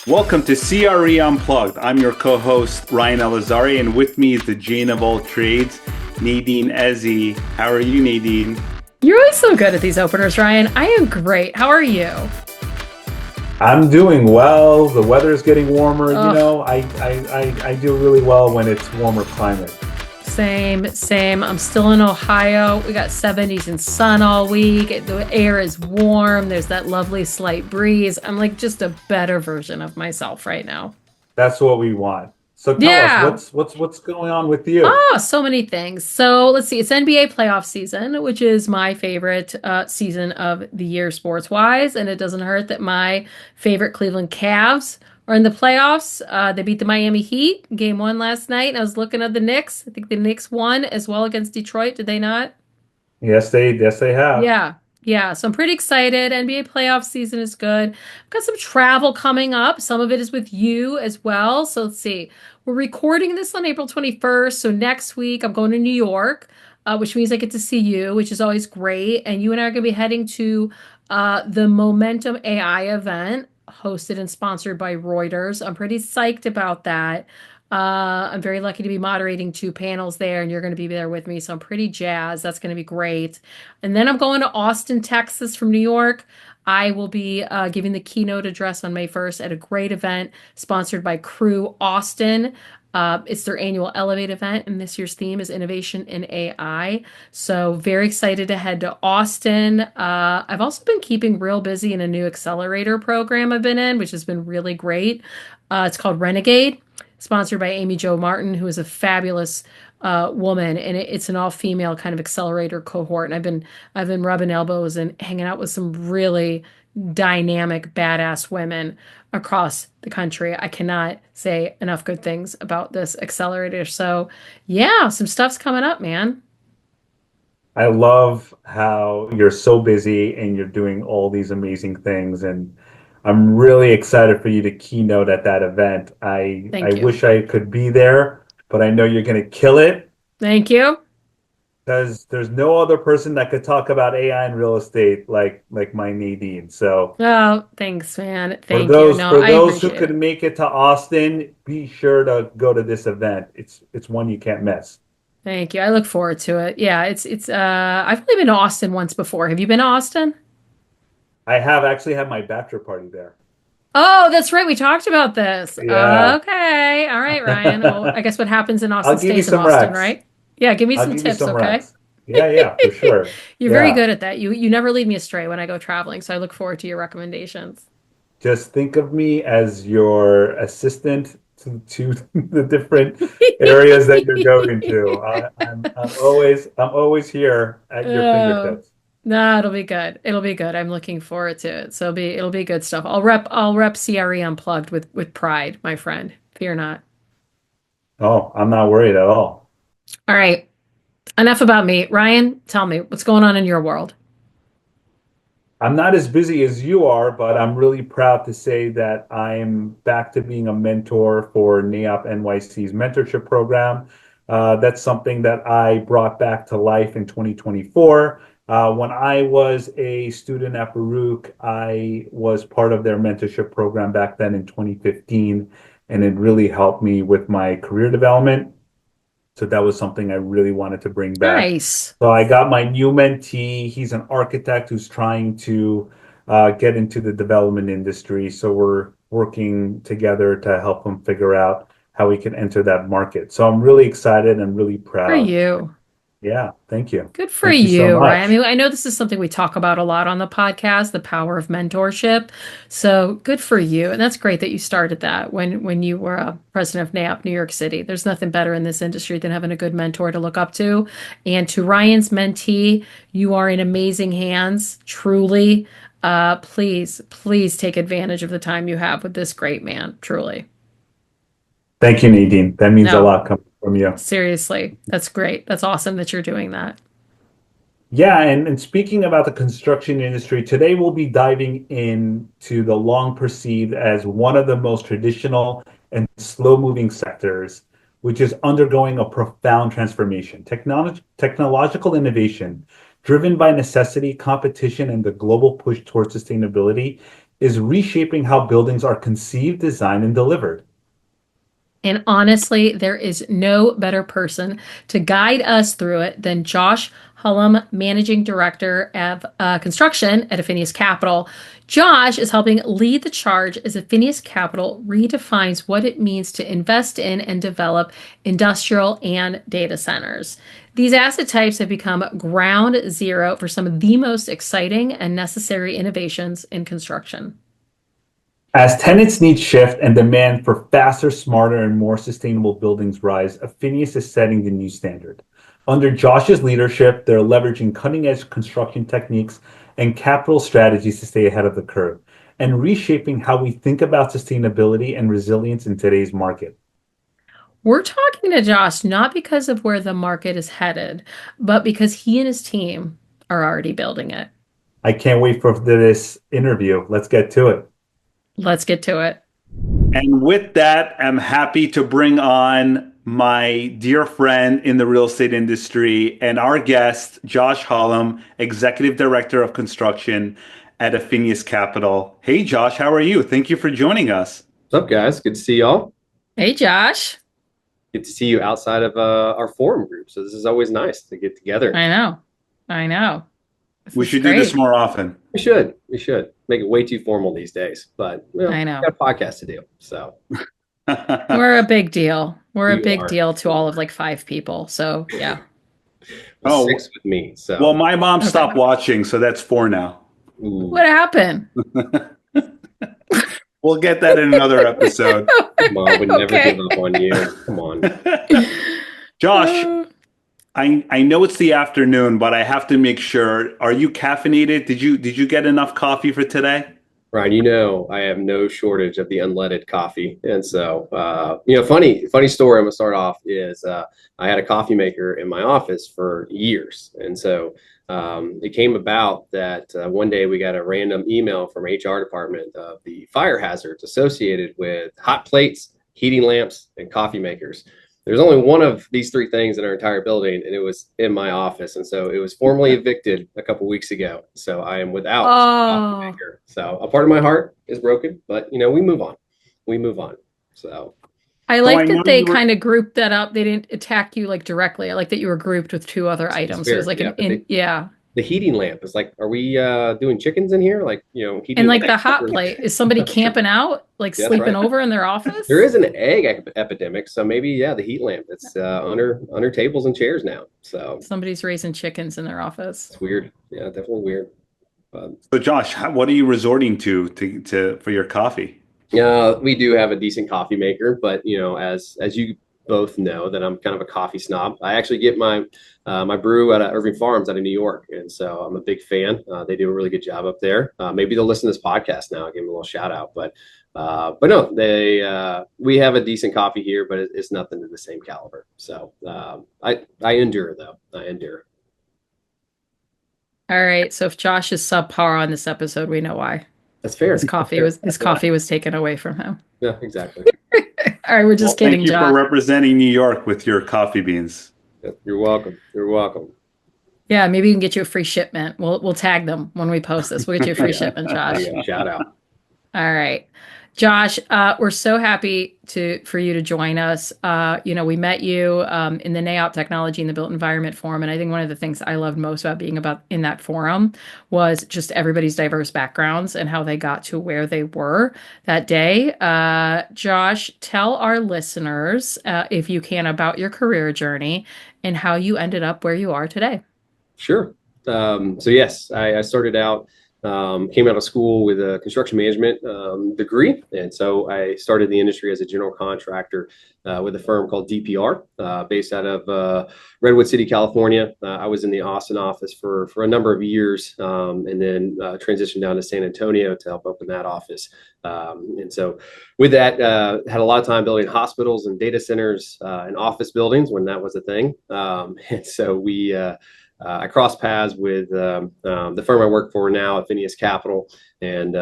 Welcome to CRE Unplugged. I'm your co-host, Ryan Elazari, and with me is the Jane of all trades, Nadine Ezzie. How are you, Nadine? You're always so good at these openers, Ryan. I am great. How are you? I'm doing well. The weather's getting warmer. Ugh. You know, I do really well when it's warmer climate. Same. I'm still in Ohio. We got 70s and sun all week. The air is warm. There's that lovely slight breeze. I'm like just a better version of myself right now. That's what we want. So tell us, what's going on with you? Oh, so many things. So let's see. It's NBA playoff season, which is my favorite season of the year sports-wise. And it doesn't hurt that my favorite Cleveland Cavs are in the playoffs. They beat the Miami Heat, game one last night. And I was looking at the Knicks. I think the Knicks won as well against Detroit. Did they not? Yes, they have. Yeah. So I'm pretty excited. NBA playoff season is good. I've got some travel coming up. Some of it is with you as well. So let's see. We're recording this on April 21st. So next week I'm going to New York, which means I get to see you, which is always great. And you and I are going to be heading to the Momentum AI event, hosted and sponsored by Reuters. I'm pretty psyched about that. I'm very lucky to be moderating two panels there, and you're going to be there with me. So I'm pretty jazzed. That's going to be great. And then I'm going to Austin, Texas from New York. I will be giving the keynote address on May 1st at a great event sponsored by CRE Austin. It's their annual Elevate event, and this year's theme is Innovation in AI. So very excited to head to Austin. I've also been keeping real busy in a new accelerator program I've been in, which has been really great. It's called Renegade, sponsored by Amy Jo Martin, who is a fabulous woman, and it's an all-female kind of accelerator cohort. And I've been rubbing elbows and hanging out with some really dynamic, badass women across the country. I cannot say enough good things about this accelerator. So yeah, some stuff's coming up, man. I love how you're so busy and you're doing all these amazing things, and I'm really excited for you to keynote at that event. I Thank you. wish I could be there, but I know you're going to kill it. Thank you. Because there's no other person that could talk about AI and real estate like my Nadine. So Oh, thanks, man. Thank for you. No, I those who appreciate could it. make it to Austin, be sure to go to this event. It's one you can't miss. Thank you. I look forward to it. Yeah, it's I've only been to Austin once before. Have you been to Austin? I have actually had my bachelor party there. Oh, that's right. We talked about this. Yeah. Okay. All right, Ryan. Well, I guess what happens in I'll Austin give you stays in some Austin, recs. right? Yeah, give me I'll some give you tips, some okay? recs. Yeah, for sure. You're very Yeah. good at that. You never lead me astray when I go traveling, so I look forward to your recommendations. Just think of me as your assistant to the different areas that you're going to. I'm always here at your Oh, fingertips. no, it'll be good. It'll be good. I'm looking forward to it. So it'll be good stuff. I'll rep CRE Unplugged with pride, my friend. Fear not. Oh, I'm not worried at all. All right. Enough about me. Ryan, tell me what's going on in your world. I'm not as busy as you are, but I'm really proud to say that I'm back to being a mentor for NAIOP NYC's mentorship program. That's something that I brought back to life in 2024. When I was a student at Baruch, I was part of their mentorship program back then in 2015, and it really helped me with my career development. So that was something I really wanted to bring back. Nice. So I got my new mentee. He's an architect who's trying to get into the development industry. So we're working together to help him figure out how we can enter that market. So I'm really excited and really For proud. you. Yeah, thank you. Good for Thank you so you, Ryan. I much. mean, I know this is something we talk about a lot on the podcast, the power of mentorship. So good for you. And that's great that you started that when you were president of NAIOP New York City. There's nothing better in this industry than having a good mentor to look up to. And to Ryan's mentee, you are in amazing hands, truly. Please take advantage of the time you have with this great man, truly. Thank you, Nadine. That means a No, lot coming from you. seriously, that's great. That's awesome that you're doing that. Yeah, and speaking about the construction industry, today we'll be diving into the long perceived as one of the most traditional and slow-moving sectors, which is undergoing a profound transformation. Technological innovation, driven by necessity, competition, and the global push towards sustainability, is reshaping how buildings are conceived, designed, and delivered. And honestly, there is no better person to guide us through it than Josh Hullum, Managing Director of Construction at Affinius Capital. Josh is helping lead the charge as Affinius Capital redefines what it means to invest in and develop industrial and data centers. These asset types have become ground zero for some of the most exciting and necessary innovations in construction. As tenants' needs shift and demand for faster, smarter, and more sustainable buildings rise, Affinius is setting the new standard. Under Josh's leadership, they're leveraging cutting-edge construction techniques and capital strategies to stay ahead of the curve and reshaping how we think about sustainability and resilience in today's market. We're talking to Josh not because of where the market is headed, but because he and his team are already building it. I can't wait for this interview. Let's get to it. Let's get to it. And with that, I'm happy to bring on my dear friend in the real estate industry and our guest, Josh Hullum, Executive Director of Construction at Affinius Capital. Hey, Josh, how are you? Thank you for joining us. What's up, guys? Good to see y'all. Hey, Josh. Good to see you outside of our forum group. So this is always nice to get together. I know. We should do this more often. We should make it way too formal these days, but I know. we got a podcast to do. So we're a big deal. We're a big are. deal to all of like 5 people. So yeah. Oh, 6 with me. So well, my mom stopped watching, so that's 4 now. Ooh. What happened? We'll get that in another episode. Mom would never give up on you. Come on. Josh, I know it's the afternoon, but I have to make sure. Are you caffeinated? Did you get enough coffee for today? Ryan, you know I have no shortage of the unleaded coffee, and so funny story. I'm gonna start off is I had a coffee maker in my office for years, and so it came about that one day we got a random email from HR department of the fire hazards associated with hot plates, heating lamps, and coffee makers. There's only one of these 3 things in our entire building, and it was in my office. And so it was formally evicted a couple weeks ago. So I am without a coffee maker. So a part of my heart is broken, but we move on. So I like that they kind of grouped that up. They didn't attack you like directly. I like that you were grouped with 2 other items. It was like the heating lamp is like, are we doing chickens in here? Like, heating and like the hot plate, is somebody camping out, like sleeping over in their office? There is an egg epidemic, so maybe the heat lamp. It's under tables and chairs now. So somebody's raising chickens in their office. It's weird. Yeah, definitely weird. So Josh, what are you resorting to for your coffee? We do have a decent coffee maker, but as you both know that I'm kind of a coffee snob. I actually get my brew at Irving Farms out of New York, and so I'm a big fan. They do a really good job up there. Maybe they'll listen to this podcast now. I'll give them a little shout out, but no, we have a decent coffee here, but it's nothing to the same caliber. So I endure though. I endure. All right. So if Josh is subpar on this episode, we know why. That's fair. His coffee was taken away from him. Yeah, exactly. All right, we're just kidding, Thank you Josh. for representing New York with your coffee beans. You're welcome. You're welcome. Yeah, maybe we can get you a free shipment. We'll tag them when we post this. We'll get you a free shipment, Josh. Shout out. All right. Josh, we're so happy for you to join us. We met you in the NAIOP Technology and the Built Environment Forum, and I think one of the things I loved most about being in that forum was just everybody's diverse backgrounds and how they got to where they were that day. Josh, tell our listeners, if you can, about your career journey and how you ended up where you are today. Sure. So yes, I started out. Came out of school with a construction management degree. And so I started the industry as a general contractor with a firm called DPR based out of Redwood City, California. I was in the Austin office for a number of years and then transitioned down to San Antonio to help open that office. And so with that, had a lot of time building hospitals and data centers and office buildings when that was a thing. And so I crossed paths with the firm I work for now, Affinius Capital, and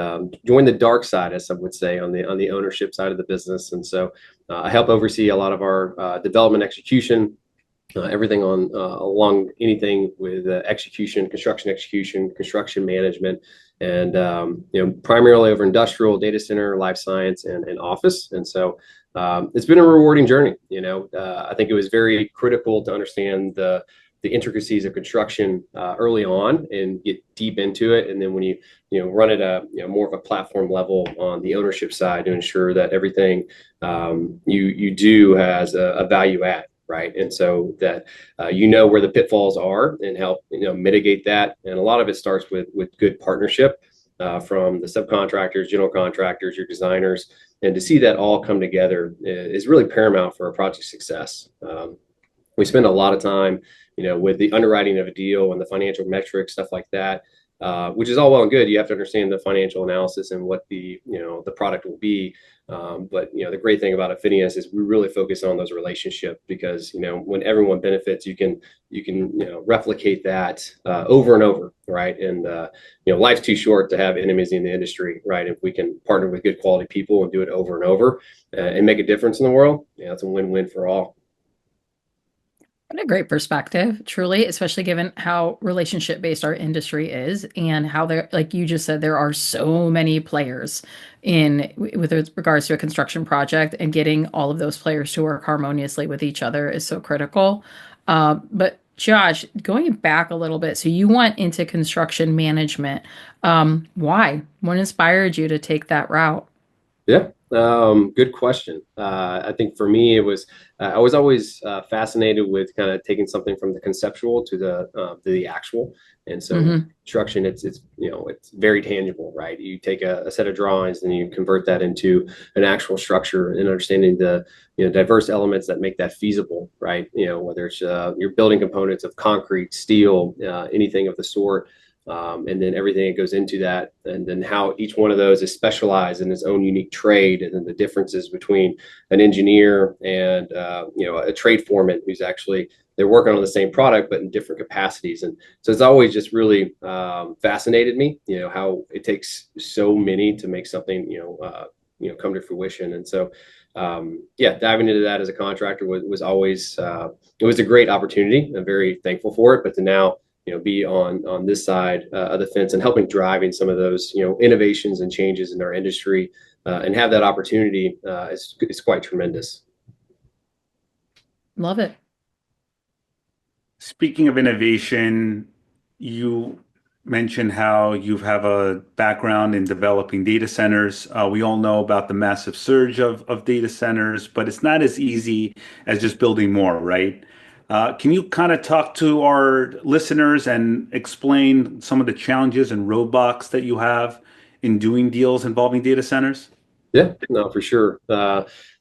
joined the dark side, as some would say, on the ownership side of the business. And so I help oversee a lot of our development execution, everything along anything with construction execution, construction management, and primarily over industrial, data center, life science, and office. And so it's been a rewarding journey. I think it was very critical to understand the intricacies of construction early on and get deep into it. And then when you run it more of a platform level on the ownership side to ensure that everything you do has a value add, right? And so that where the pitfalls are and help mitigate that. And a lot of it starts with good partnership from the subcontractors, general contractors, your designers, and to see that all come together is really paramount for a project success. We spend a lot of time with the underwriting of a deal and the financial metrics, stuff like that, which is all well and good. You have to understand the financial analysis and what the product will be. But the great thing about Affinius is we really focus on those relationships, because when everyone benefits, you can replicate that over and over, right? And life's too short to have enemies in the industry, right? If we can partner with good quality people and do it over and over and make a difference in the world, it's a win-win for all. What a great perspective, truly, especially given how relationship-based our industry is and how there, like you just said, there are so many players with regards to a construction project, and getting all of those players to work harmoniously with each other is so critical. But Josh, going back a little bit, so you went into construction management. Why? What inspired you to take that route? Yeah, good question. I think for me, it was I was always fascinated with kind of taking something from the conceptual to the actual. And so construction, it's very tangible, right? You take a set of drawings and you convert that into an actual structure, and understanding the diverse elements that make that feasible, right? Whether it's your building components of concrete, steel, anything of the sort. And then everything that goes into that, and then how each one of those is specialized in its own unique trade, and then the differences between an engineer and a trade foreman who's actually, they're working on the same product but in different capacities. And so it's always just really fascinated me, how it takes so many to make something come to fruition. And so diving into that as a contractor was always it was a great opportunity. I'm very thankful for it, but to now be on this side of the fence and helping driving some of those, innovations and changes in our industry, and have that opportunity is quite tremendous. Love it. Speaking of innovation, you mentioned how you have a background in developing data centers. We all know about the massive surge of data centers, but it's not as easy as just building more, right? Can you kind of talk to our listeners and explain some of the challenges and roadblocks that you have in doing deals involving data centers? Yeah, no, for sure.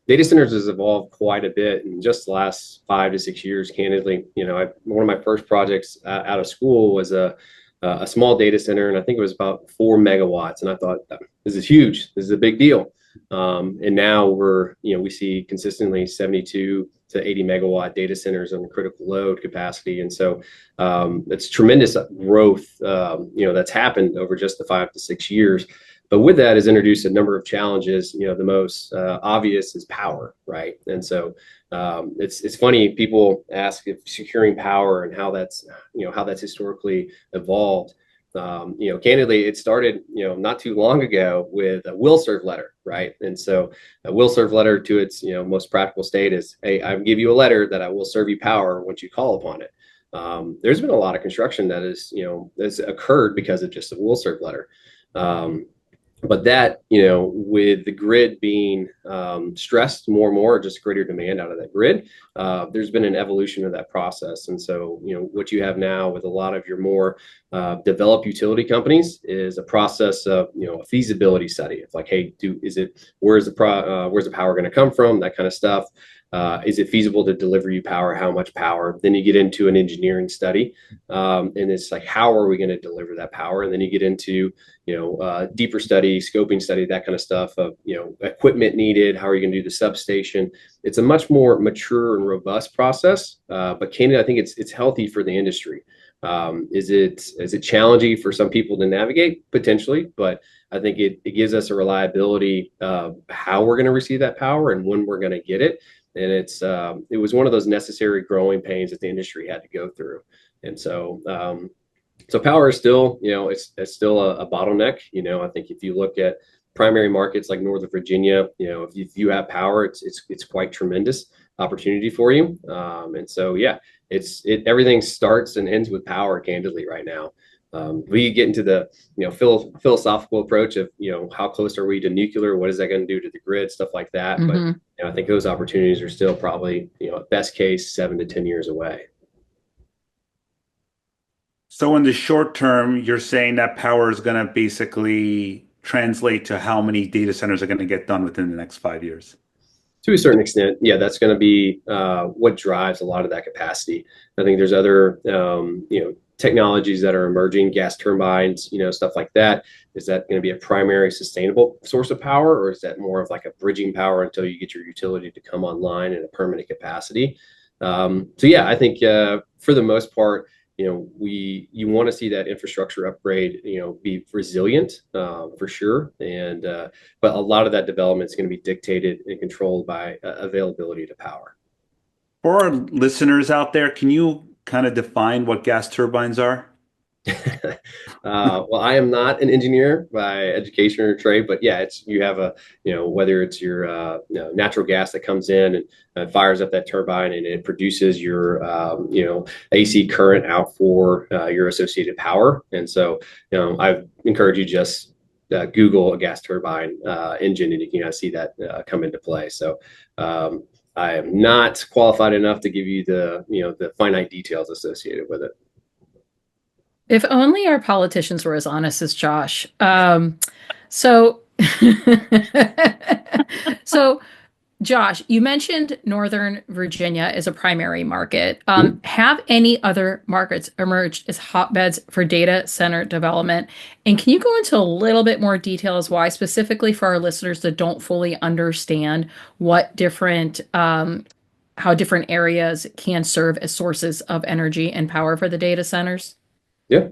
Data centers has evolved quite a bit in just the last 5 to 6 years, candidly. One of my first projects out of school was a small data center, and I think it was about 4 megawatts. And I thought, this is huge. This is a big deal. And now we see consistently 72 to 80 megawatt data centers on critical load capacity. And so it's tremendous growth, that's happened over just the 5 to 6 years. But with that has introduced a number of challenges. The most obvious is power, right? And so it's funny, people ask if securing power and how that's historically evolved. Candidly, it started, not too long ago with a will serve letter, right? And so a will serve letter, to its, most practical state, is, hey, I give you a letter that I will serve you power once you call upon it. There's been a lot of construction that has occurred because of just a will serve letter. But that, with the grid being stressed more and more, just greater demand out of that grid, there's been an evolution of that process. And so, what you have now with a lot of your more developed utility companies is a process of, a feasibility study. It's like, hey, where's the power going to come from? That kind of stuff. Is it feasible to deliver you power? How much power? Then you get into an engineering study, and it's like, how are we going to deliver that power? And then you get into, deeper study, scoping study, that kind of stuff of, equipment needed. How are you going to do the substation? It's a much more mature and robust process. But candidly, I think it's healthy for the industry. Is it challenging for some people to navigate? Potentially, but I think it gives us a reliability of how we're going to receive that power and when we're going to get it. And it was one of those necessary growing pains that the industry had to go through. And so So power is still, it's still a bottleneck. I think if you look at primary markets like Northern Virginia, if you have power, it's quite tremendous opportunity for you. And so, yeah, everything starts and ends with power, candidly, right now. We get into the philosophical approach of how close are we to nuclear? What is that going to do to the grid? Stuff like that. Mm-hmm. But I think those opportunities are still probably at best case 7 to 10 years away. So in the short term, you're saying that power is going to basically translate to how many data centers are going to get done within the next 5 years? To a certain extent, yeah, that's going to be what drives a lot of that capacity. I think there's other, technologies that are emerging, gas turbines, stuff like that. Is that going to be a primary sustainable source of power, or is that more of like a bridging power until you get your utility to come online in a permanent capacity? So yeah, I think for the most part, you want to see that infrastructure upgrade, be resilient for sure. And but a lot of that development is going to be dictated and controlled by availability to power. For our listeners out there, can you kind of define what gas turbines are? Well, I am not an engineer by education or trade, but yeah, you have whether it's your natural gas that comes in and fires up that turbine and it produces your AC current out for your associated power. And so I encourage you just Google a gas turbine engine and you can see that come into play. So I am not qualified enough to give you the finite details associated with it. If only our politicians were as honest as Josh. So Josh, you mentioned Northern Virginia is a primary market. Have any other markets emerged as hotbeds for data center development? And can you go into a little bit more detail as why, specifically for our listeners that don't fully understand what how different areas can serve as sources of energy and power for the data centers? Yeah.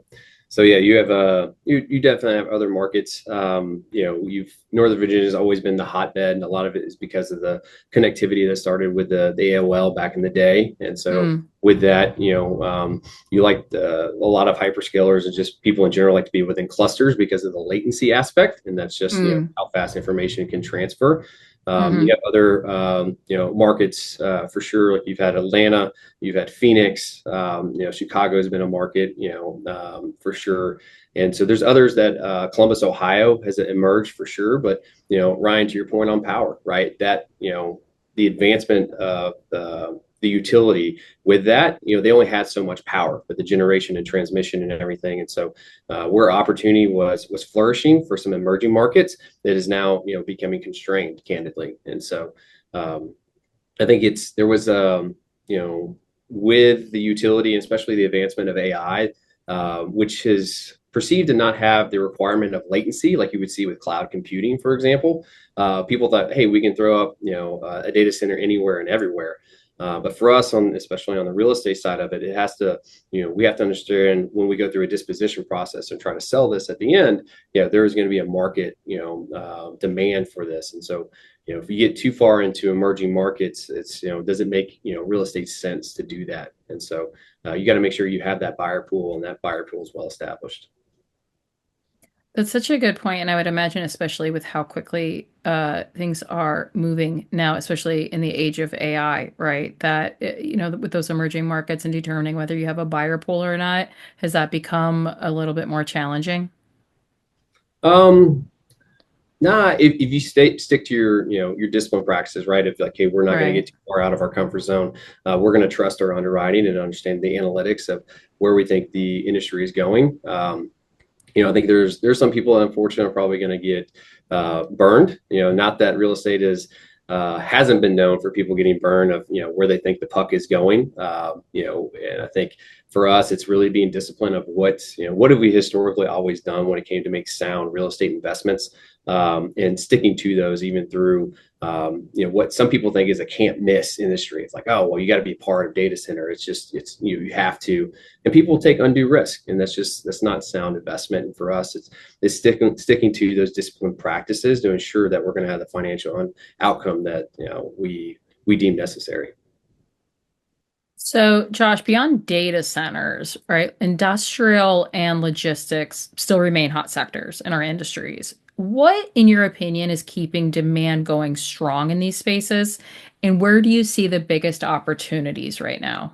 So yeah, you have you definitely have other markets. Northern Virginia has always been the hotbed, and a lot of it is because of the connectivity that started with the AOL back in the day. And so with that, you like a lot of hyperscalers and just people in general like to be within clusters because of the latency aspect, and that's just how fast information can transfer. You have other, markets for sure. Like you've had Atlanta, you've had Phoenix, Chicago has been a market, for sure. And so there's others that Columbus, Ohio has emerged for sure. But, Ryan, to your point on power, right? That, the advancement of the utility with that, they only had so much power with the generation and transmission and everything. And so where opportunity was flourishing for some emerging markets, that is now, becoming constrained, candidly. And so I think there was, with the utility, and especially the advancement of AI, which is perceived to not have the requirement of latency like you would see with cloud computing, for example. People thought, hey, we can throw up, a data center anywhere and everywhere. But for us, especially on the real estate side of it, it has to, we have to understand when we go through a disposition process and try to sell this at the end, there is going to be a market, demand for this. And so, if you get too far into emerging markets, it's, does it make, real estate sense to do that? And so you got to make sure you have that buyer pool, and that buyer pool is well established. That's such a good point. And I would imagine, especially with how quickly things are moving now, especially in the age of AI, right? That, with those emerging markets and determining whether you have a buyer pool or not, has that become a little bit more challenging? Nah, if you stick to your discipline practices, right? If like, hey, we're not going to get too far out of our comfort zone, we're going to trust our underwriting and understand the analytics of where we think the industry is going. I think there's some people that unfortunately are probably going to get burned. Not that real estate hasn't been known for people getting burned of where they think the puck is going. And I think for us, it's really being disciplined of what have we historically always done when it came to make sound real estate investments, and sticking to those even through what some people think is a can't miss industry. It's like, oh, well, you got to be part of data center. It's you have to, and people take undue risk, and that's not sound investment. And for us, it's sticking to those disciplined practices to ensure that we're going to have the financial outcome that we deem necessary. So, Josh, beyond data centers, right, industrial and logistics still remain hot sectors in our industries. What, in your opinion, is keeping demand going strong in these spaces? And where do you see the biggest opportunities right now?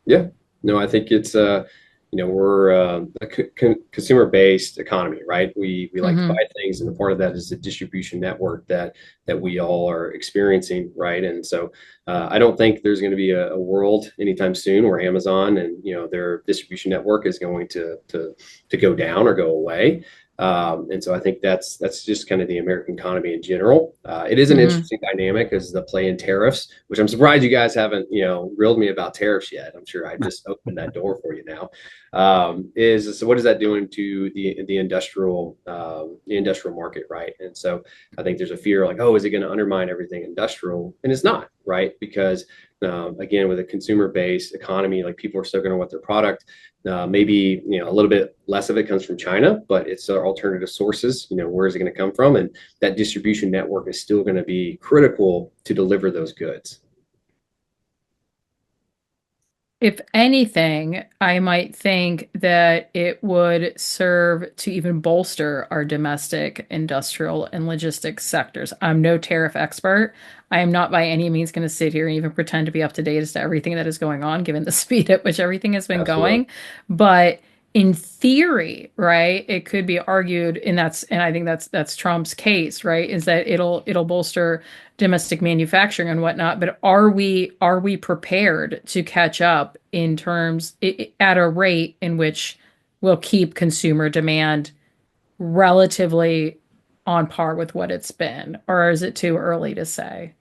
Yeah, no, I think it's we're a consumer-based economy, right? We like to Hmm. buy things, and a part of that is the distribution network that we all are experiencing, right? And so I don't think there's going to be a world anytime soon where Amazon and their distribution network is going to go down or go away. And so I think that's just kind of the American economy in general. It is an Hmm. interesting dynamic as the play in tariffs, which I'm surprised you guys haven't, reeled me about tariffs yet. I'm sure I just opened that door for you now. Is so what is that doing to the industrial market, right? And so I think there's a fear like, oh, is it going to undermine everything industrial? And it's not, right? Because again, with a consumer-based economy, like people are still going to want their product. Maybe a little bit less of it comes from China, but it's alternative sources. Where is it going to come from? And that distribution network is still going to be critical to deliver those goods. If anything, I might think that it would serve to even bolster our domestic industrial and logistics sectors. I'm no tariff expert. I am not by any means going to sit here and even pretend to be up to date as to everything that is going on, given the speed at which everything has been Absolutely. going. But in theory, right, it could be argued, and I think that's Trump's case, right, is that it'll bolster domestic manufacturing and whatnot, but are we prepared to catch up in terms at a rate in which will keep consumer demand relatively on par with what it's been, or is it too early to say?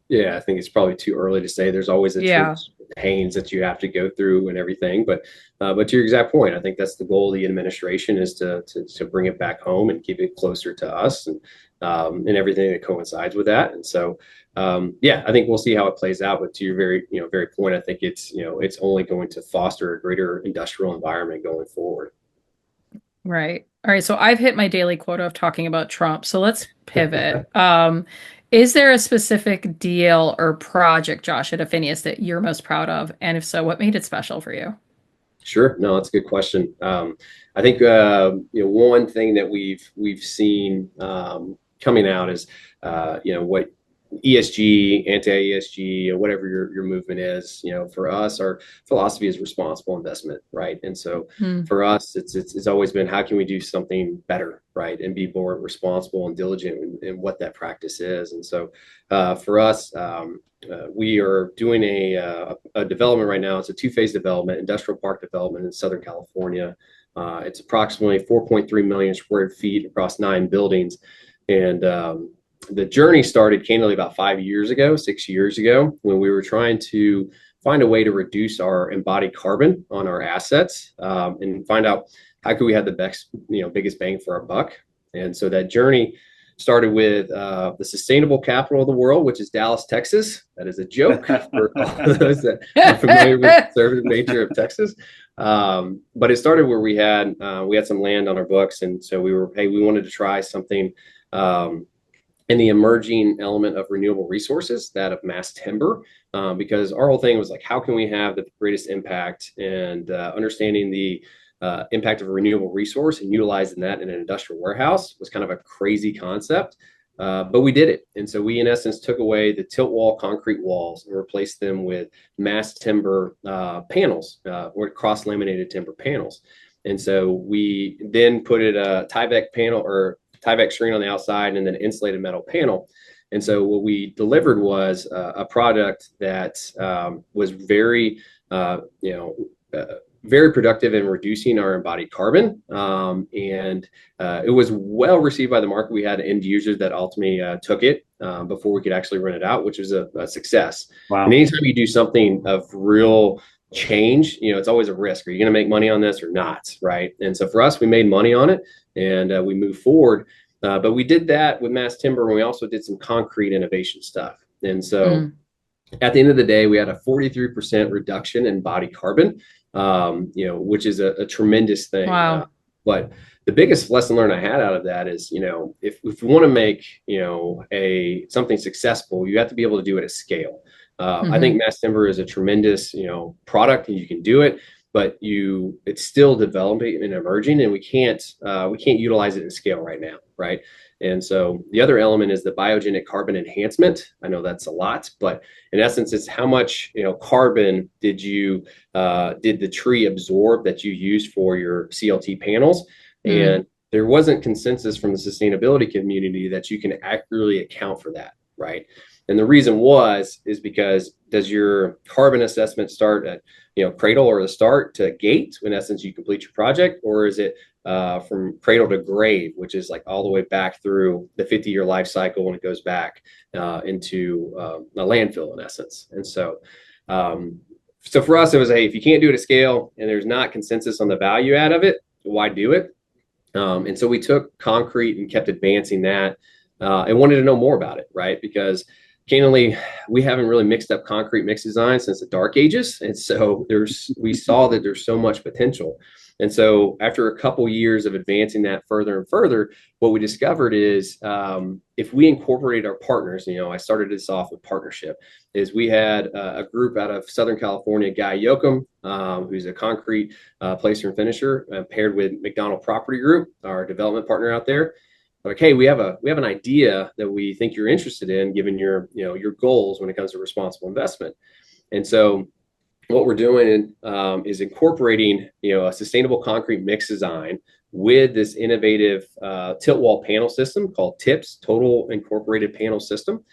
Yeah, I think it's probably too early to say. There's always a Yeah, transition pains that you have to go through and everything. But to your exact point, I think that's the goal of the administration is to bring it back home and keep it closer to us and everything that coincides with that. And so yeah, I think we'll see how it plays out. But to your very point, I think it's only going to foster a greater industrial environment going forward. right. All right, so I've hit my daily quota of talking about Trump. So let's pivot. Is there a specific deal or project, Josh, at Affinius that you're most proud of? And if so, what made it special for you? Sure. No, that's a good question. I think one thing that we've seen coming out is what ESG, anti-ESG, or whatever your movement is. For us, our philosophy is responsible investment, right? And so Hmm. for us, it's always been how can we do something better, right, and be more responsible and diligent in what that practice is. And so for us. We are doing a development right now. It's a two-phase development, industrial park development in Southern California. It's approximately 4.3 million square feet across 9 buildings. And the journey started candidly about 5 years ago, 6 years ago, when we were trying to find a way to reduce our embodied carbon on our assets and find out how could we have the best, biggest bang for our buck. And so that journey started with the sustainable capital of the world, which is Dallas, Texas. That is a joke for all those that are familiar with the conservative nature of Texas. But it started where we had some land on our books, and so we wanted to try something in the emerging element of renewable resources, that of mass timber, because our whole thing was like, how can we have the greatest impact and understanding the impact of a renewable resource and utilizing that in an industrial warehouse was kind of a crazy concept. But we did it. And so we, in essence, took away the tilt wall concrete walls and replaced them with mass timber panels or cross laminated timber panels. And so we then put it a Tyvek panel or Tyvek screen on the outside and then an insulated metal panel. And so what we delivered was a product that was very productive in reducing our embodied carbon. And it was well received by the market. We had end users that ultimately took it before we could actually rent it out, which was a success. And Wow. anytime you do something of real change, it's always a risk. Are you going to make money on this or not? Right. And so for us, we made money on it and we moved forward. But we did that with mass timber, and we also did some concrete innovation stuff. And so Hmm. at the end of the day, we had a 43% reduction in body carbon, which is a tremendous thing. Wow. But the biggest lesson learned I had out of that is, if you want to make, something successful, you have to be able to do it at scale. I think mass timber is a tremendous, product, and you can do it, but it's still developing and emerging, and we can't utilize it in scale right now, right? And so the other element is the biogenic carbon enhancement. I know that's a lot, but in essence, it's how much carbon did the tree absorb that you used for your CLT panels, and there wasn't consensus from the sustainability community that you can accurately account for that, right? And the reason is because does your carbon assessment start at cradle or the start to gate, in essence you complete your project, or is it from cradle to grave, which is like all the way back through the 50-year life cycle when it goes back into a landfill, in essence? And so for us, it was, hey, if you can't do it at scale and there's not consensus on the value add of it, why do it? And so we took concrete and kept advancing that and wanted to know more about it, right? Because candidly, we haven't really mixed up concrete mix design since the dark ages. And so we saw that there's so much potential. And so after a couple years of advancing that further and further, what we discovered is if we incorporate our partners, I started this off with partnership, is we had a group out of Southern California, Guy Yoakum, who's a concrete placer and finisher, paired with McDonald Property Group, our development partner out there. Like, hey, we have an idea that we think you're interested in, given your goals when it comes to responsible investment. And so what we're doing is incorporating a sustainable concrete mix design with this innovative tilt wall panel system called TIPS, Total Incorporated Panel System.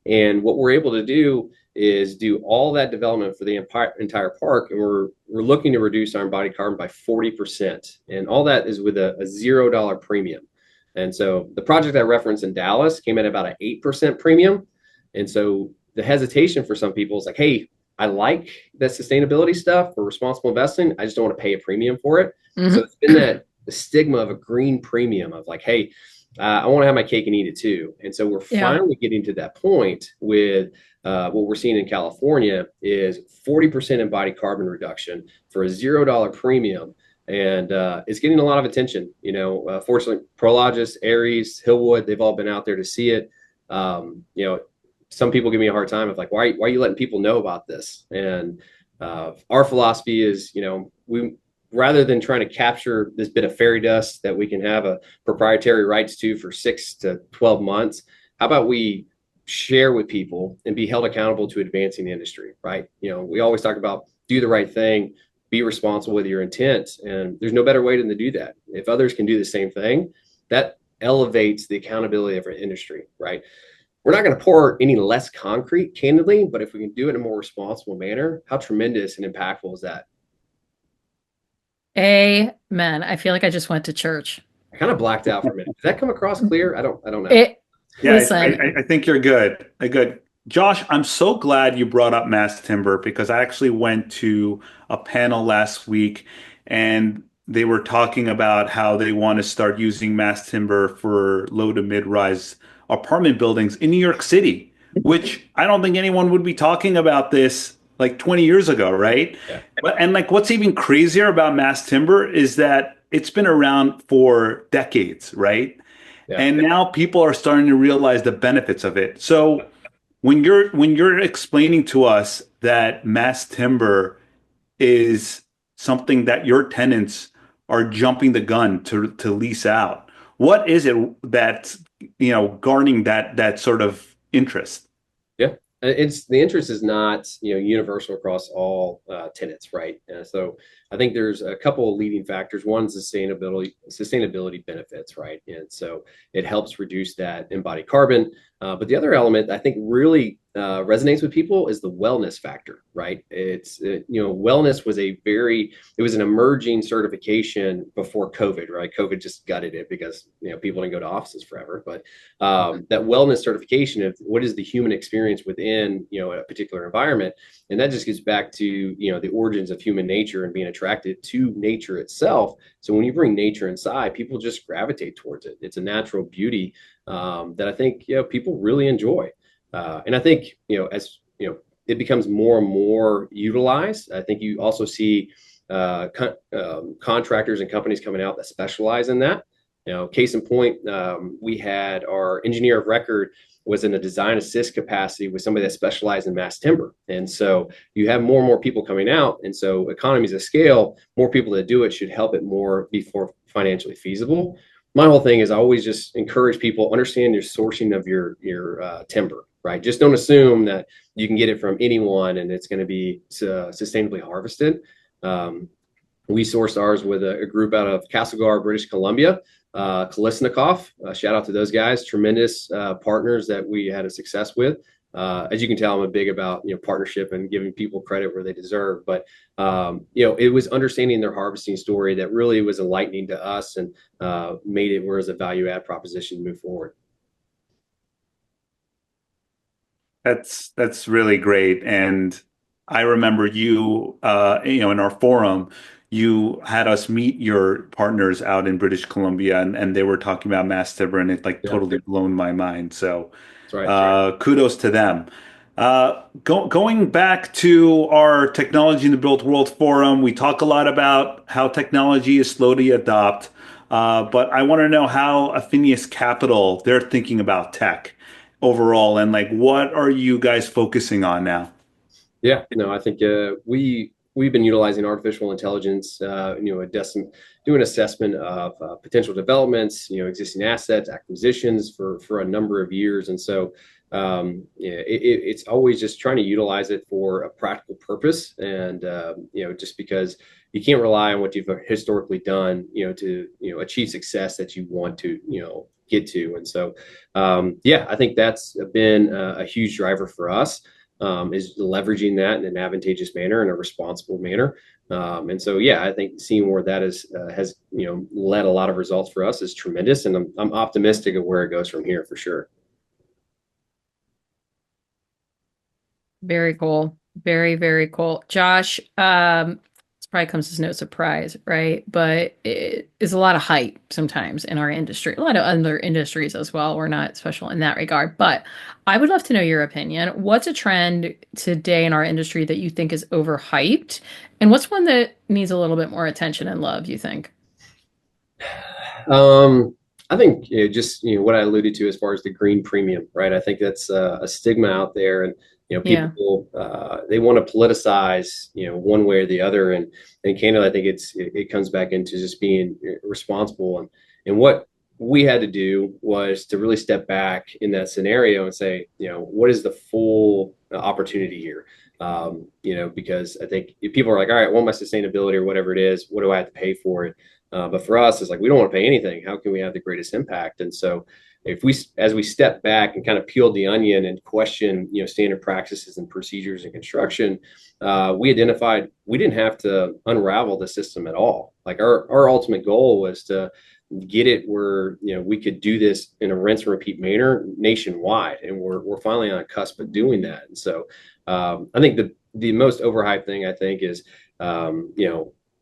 And what we're able to do is do all that development for the entire park, and we're looking to reduce our embodied carbon by 40%, and all that is with a $0 premium. And so the project I referenced in Dallas came at about an 8% premium. And so the hesitation for some people is like, hey, I like that sustainability stuff for responsible investing, I just don't want to pay a premium for it. So it's been the stigma of a green premium of like, hey, I want to have my cake and eat it too. And so we're finally getting to that point with what we're seeing in California is 40% embodied carbon reduction for a $0 premium. And it's getting a lot of attention. Fortunately, Prologis, Ares, Hillwood, they've all been out there to see it. Some people give me a hard time of like, why are you letting people know about this? And our philosophy is, we, rather than trying to capture this bit of fairy dust that we can have a proprietary rights to for 6 to 12 months, how about we share with people and be held accountable to advancing the industry, right? We always talk about do the right thing, be responsible with your intent. And there's no better way than to do that. If others can do the same thing, that elevates the accountability of our industry, right? We're not going to pour any less concrete, candidly, but if we can do it in a more responsible manner, how tremendous and impactful is that? Amen. I feel like I just went to church. I kind of blacked out for a minute. Did that come across clear? I don't know. I think you're good. Good. Josh, I'm so glad you brought up mass timber, because I actually went to a panel last week and they were talking about how they want to start using mass timber for low to mid-rise apartment buildings in New York City, which I don't think anyone would be talking about this like 20 years ago, right? Yeah. And like what's even crazier about mass timber is that it's been around for decades, right? Yeah. And now people are starting to realize the benefits of it. So when you're explaining to us that mass timber is something that your tenants are jumping the gun to lease out, what is it that's garnering that sort of interest? Yeah, the interest is not universal across all tenants, right? So I think there's a couple of leading factors. One is sustainability benefits, right? And so it helps reduce that embodied carbon. But the other element I think really resonates with people is the wellness factor, right? It's wellness was it was an emerging certification before COVID, right? COVID just gutted it because people didn't go to offices forever. But that wellness certification of what is the human experience within a particular environment, and that just gets back to the origins of human nature and being attracted to nature itself. So when you bring nature inside, people just gravitate towards it. It's a natural beauty that I think people really enjoy. And I think, as it becomes more and more utilized, I think you also see contractors and companies coming out that specialize in that. Case in point, we had our engineer of record was in a design assist capacity with somebody that specialized in mass timber. And so you have more and more people coming out. And so economies of scale, more people that do it should help it more before financially feasible. My whole thing is I always just encourage people, understand your sourcing of your timber, right? Just don't assume that you can get it from anyone and it's going to be sustainably harvested. We sourced ours with a group out of Castlegar, British Columbia. Kolesnikov, shout out to those guys, tremendous partners that we had a success with. As you can tell, I'm big about partnership and giving people credit where they deserve. But it was understanding their harvesting story that really was enlightening to us and made it where as a value add proposition to move forward. That's really great. And I remember you, in our forum, you had us meet your partners out in British Columbia, and they were talking about mass timber, and it totally blown my mind. So That's right. kudos to them. Going back to our Technology in the Built World Forum, we talk a lot about how technology is slow to adopt, but I want to know how Affinius Capital, they're thinking about tech overall, and what are you guys focusing on now? Yeah, no, I think we've been utilizing artificial intelligence, doing assessment of potential developments, existing assets, acquisitions for a number of years. And so it's always just trying to utilize it for a practical purpose. And, just because you can't rely on what you've historically done, to, achieve success that you want to, get to. And so, I think that's been a huge driver for us. Is leveraging that in an advantageous manner, in a responsible manner. And so, I think seeing where that has led a lot of results for us is tremendous. And I'm optimistic of where it goes from here for sure. Very cool. Very, very cool. Josh, this probably comes as no surprise, right? But it is a lot of hype sometimes in our industry, a lot of other industries as well. We're not special in that regard, but I would love to know your opinion. What's a trend today in our industry that you think is overhyped? And what's one that needs a little bit more attention and love, you think? I think what I alluded to as far as the green premium, right? I think that's a stigma out there, and people they want to politicize one way or the other, and candidly, I think it comes back into just being responsible, and what we had to do was to really step back in that scenario and say, what is the full opportunity here? Because I think if people are like, all right, I want my sustainability or whatever it is, what do I have to pay for it? But for us, it's like, we don't want to pay anything. How can we have the greatest impact? And so as we step back and kind of peel the onion and question, standard practices and procedures in construction, we identified we didn't have to unravel the system at all. Like our ultimate goal was to get it where, we could do this in a rinse and repeat manner nationwide. And we're finally on a cusp of doing that. And so I think the most overhyped thing, I think, is,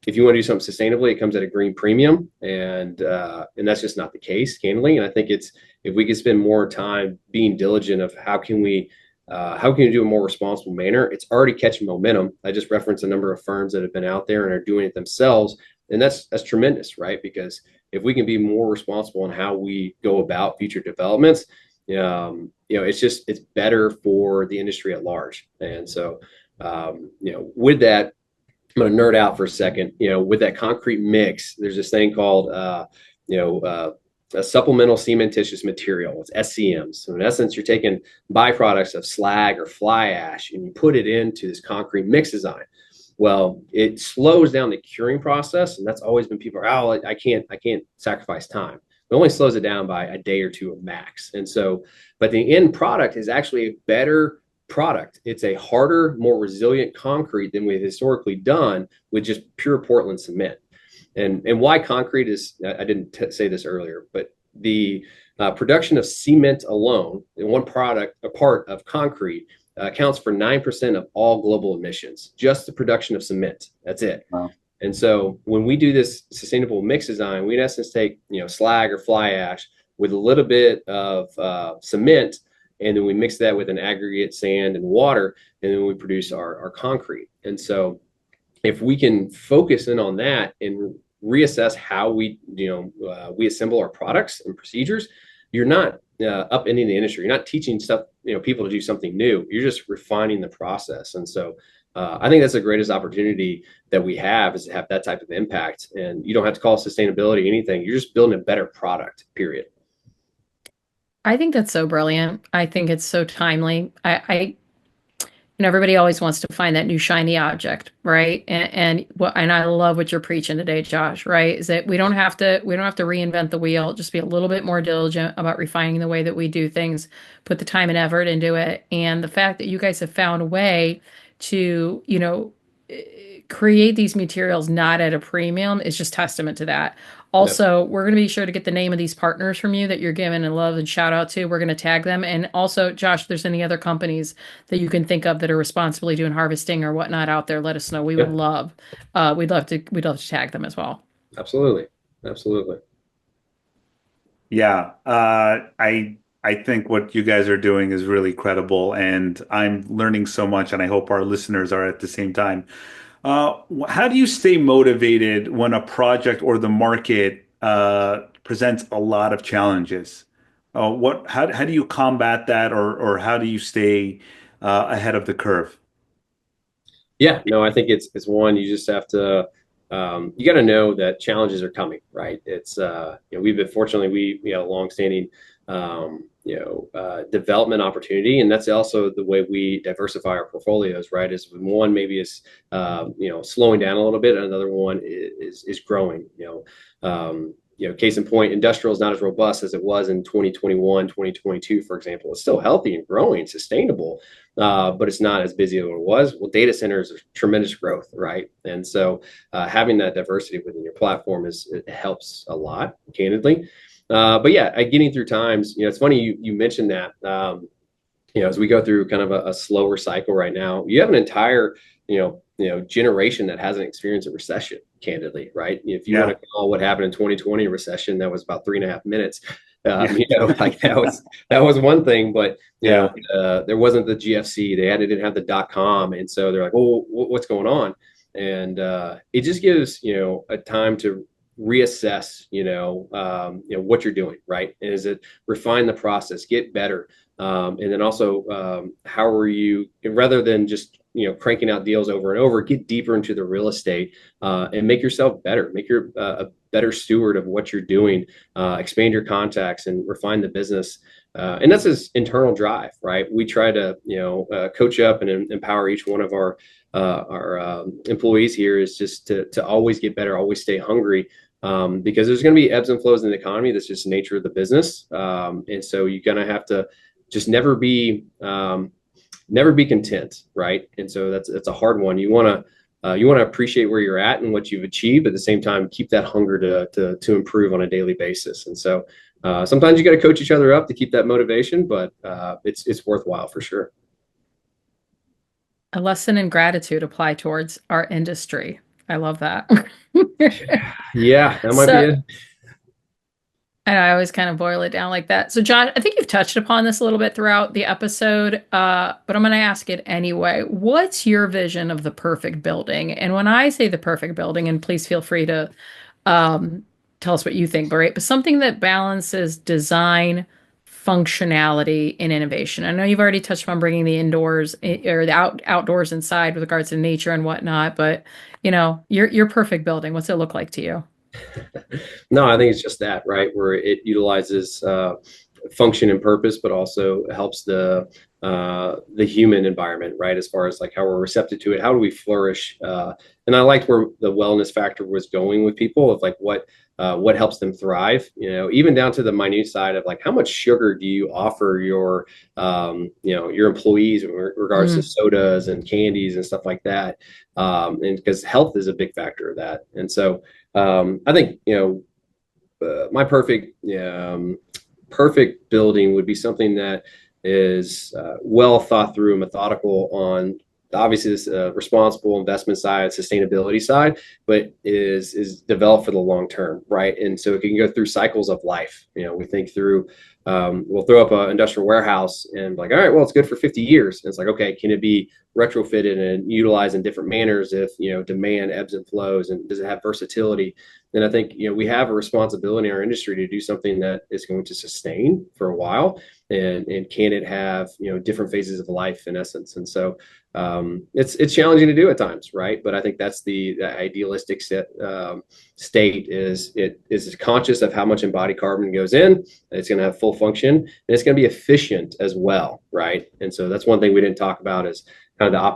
if you want to do something sustainably, it comes at a green premium, and that's just not the case, candidly. And I think if we could spend more time being diligent of how can we do a more responsible manner, it's already catching momentum. I just referenced a number of firms that have been out there and are doing it themselves, and that's tremendous, right? Because if we can be more responsible in how we go about future developments, it's better for the industry at large. And so, with that, I'm going to nerd out for a second. With that concrete mix, there's this thing called, a supplemental cementitious material. It's SCMs. So in essence, you're taking byproducts of slag or fly ash and you put it into this concrete mix design. Well, it slows down the curing process, and that's always been people are, I can't sacrifice time. It only slows it down by a day or two of max. And so, but the end product is actually a better product. It's a harder, more resilient concrete than we've historically done with just pure Portland cement. And why concrete is, I didn't say this earlier, but the production of cement alone in one product, a part of concrete, accounts for 9% of all global emissions, just the production of cement. That's it. Wow. And so when we do this sustainable mix design, we in essence take, slag or fly ash with a little bit of cement, and then we mix that with an aggregate, sand and water, and then we produce our concrete. And so if we can focus in on that and reassess how we assemble our products and procedures, you're not upending the industry. You're not teaching people to do something new. You're just refining the process. And so I think that's the greatest opportunity that we have, is to have that type of impact. And you don't have to call it sustainability anything. You're just building a better product, period. I think that's so brilliant. I think it's so timely. Everybody always wants to find that new shiny object, right? And I love what you're preaching today, Josh, right? Is that we don't have to reinvent the wheel. Just be a little bit more diligent about refining the way that we do things, put the time and effort into it. And the fact that you guys have found a way to, create these materials not at a premium is just testament to that. Also, we're going to be sure to get the name of these partners from you that you're giving a love and shout out to. We're going to tag them. And also, Josh, if there's any other companies that you can think of that are responsibly doing harvesting or whatnot out there, let us know. We would love, we'd love to tag them as well. Absolutely. Yeah. I think what you guys are doing is really credible, and I'm learning so much, and I hope our listeners are at the same time. How do you stay motivated when a project or the market presents a lot of challenges? How do you combat that, or how do you stay ahead of the curve? Yeah, no, I think it's one, you just have to, you got to know that challenges are coming, right? It's, we've been, fortunately, we have a longstanding, development opportunity. And that's also the way we diversify our portfolios, right? Is one maybe is, slowing down a little bit. And another one is growing, case in point, industrial is not as robust as it was in 2021, 2022, for example. It's still healthy and growing, sustainable, but it's not as busy as it was. Well, data centers are tremendous growth, right? And so having that diversity within your platform it helps a lot, candidly. But yeah, getting through times, it's funny you mentioned that, as we go through kind of a slower cycle right now, you have an entire, generation that hasn't experienced a recession, candidly, right? If you want to call what happened in 2020 a recession, that was about 3.5 minutes. Like that was one thing, but there wasn't the GFC. They didn't have the .com, and so they're like, well, what's going on? And it just gives a time to reassess what you're doing, right? And is it refine the process, get better, and then also how are you, rather than just cranking out deals over and over, get deeper into the real estate and make yourself better, make your a better steward of what you're doing, expand your contacts and refine the business. And that's his internal drive, right? We try to coach up and empower each one of our employees here, is just to always get better, always stay hungry. Because there's going to be ebbs and flows in the economy. That's just the nature of the business. And so you're going to have to just never be content, right? And so that's a hard one. You want to appreciate where you're at and what you've achieved, at the same time keep that hunger to improve on a daily basis. And so sometimes you got to coach each other up to keep that motivation, but it's worthwhile for sure. A lesson in gratitude apply towards our industry. I love that. Yeah, that might be it. And I always kind of boil it down like that. So, Josh, I think you've touched upon this a little bit throughout the episode, but I'm going to ask it anyway. What's your vision of the perfect building? And when I say the perfect building, and please feel free to tell us what you think, right? But something that balances design, functionality, and innovation. I know you've already touched upon bringing the indoors or the outdoors inside with regards to nature and whatnot, but your perfect building, what's it look like to you? No, I think it's just that, right? Where it utilizes function and purpose, but also helps the human environment, right? As far as like how we're receptive to it, how do we flourish? And I liked where the wellness factor was going with people, of like what helps them thrive, even down to the minute side of like, how much sugar do you offer your employees in regards to sodas and candies and stuff like that. And because health is a big factor of that. And so I think, my perfect building would be something that is well thought through and methodical on obviously this responsible investment side, sustainability side, but is developed for the long term, right? And so it can go through cycles of life. We think through, we'll throw up an industrial warehouse and like, all right, well, it's good for 50 years. And it's like, okay, can it be retrofitted and utilized in different manners if, demand ebbs and flows, and does it have versatility? Then I think, we have a responsibility in our industry to do something that is going to sustain for a while, and can it have, different phases of life in essence. And so it's challenging to do at times, right? But I think that's the idealistic state is it is conscious of how much embodied carbon goes in. It's going to have full function, and it's going to be efficient as well, right? And so that's one thing we didn't talk about is kind of the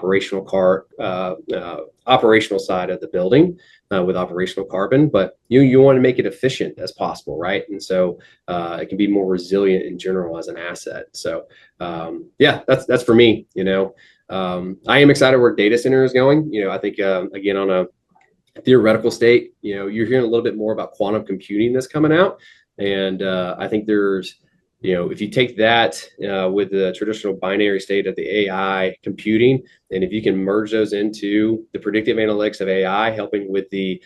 operational side of the building with operational carbon, but you want to make it efficient as possible, right? And so it can be more resilient in general as an asset. So that's for me. I am excited where data center is going. I think again, on a theoretical state, you're hearing a little bit more about quantum computing that's coming out, and I think there's if you take that with the traditional binary state of the AI computing, and if you can merge those into the predictive analytics of AI, helping with the